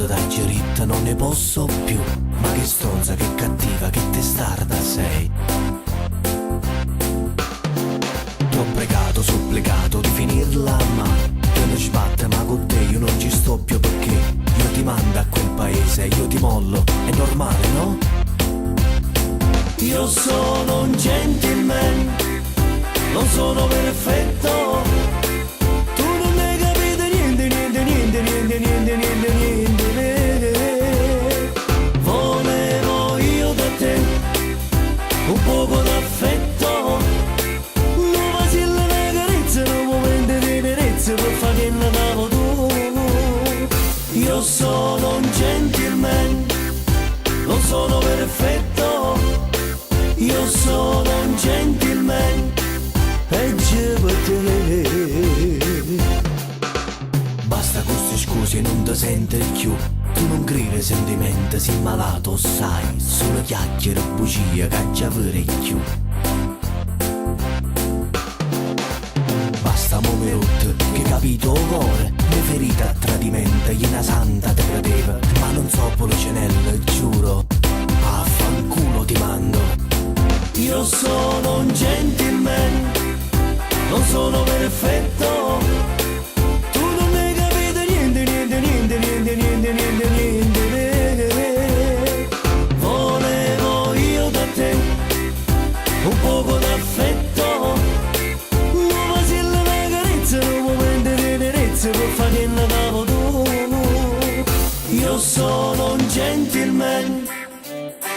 ti dai ritta, non ne posso più. Ma che stronza, che cattiva, che testarda sei. Ti ho pregato, supplicato di finirla, ma te ne sbatte, ma con te io non ci sto più perché io ti mando a quel paese, io ti mollo, è normale, no? Io sono un gentleman, non sono perfetto. Tu non ne capite niente, niente, niente, niente, niente, niente, niente. Volevo io da te un poco d'affetto, una vasilla, una carezza, un momento di tenerezza per fare che ne davo tu. Io sono un gentleman, non sono perfetto. Io sono un gentleman, peggio per te. Basta con queste scuse, non ti senti più. Tu non credi sentimenti, sei malato, sai. Solo chiacchiere e bugie, caccia avere più. Basta mo mi rotto, che capito cuore. Le ferite a tradimento, una santa te credeva. Ma non so policenelle, giuro. Affanculo ti mando. Io sono un gentleman, non sono perfetto. Tu non ne capite niente, niente, niente, niente, niente, niente, niente. Volevo io da te un poco d'affetto, una vasilla, una carezza, un momento di tenerezza per fare che ne davo tu. Io sono un gentleman,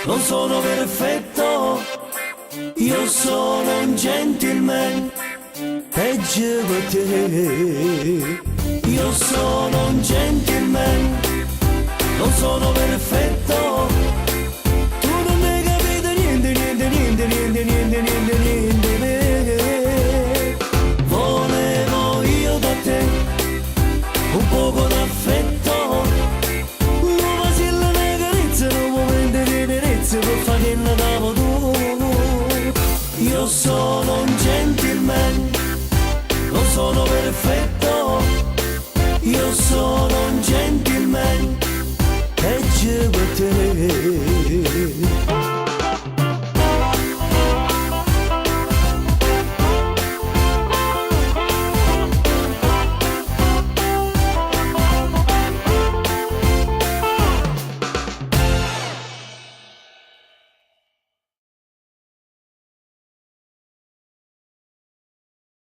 non sono perfetto. Io sono un gentleman, peggio per te. Io sono un gentleman, non sono perfetto. Tu non ne capite niente, niente, niente, niente, niente, niente, niente. Volevo io da te un poco d'affetto, una vasilla, una carezza, un momento di tenerezza per fare che ne davo tu. Io sono un gentleman, non sono perfetto. Io sono un gentleman, peggio per te.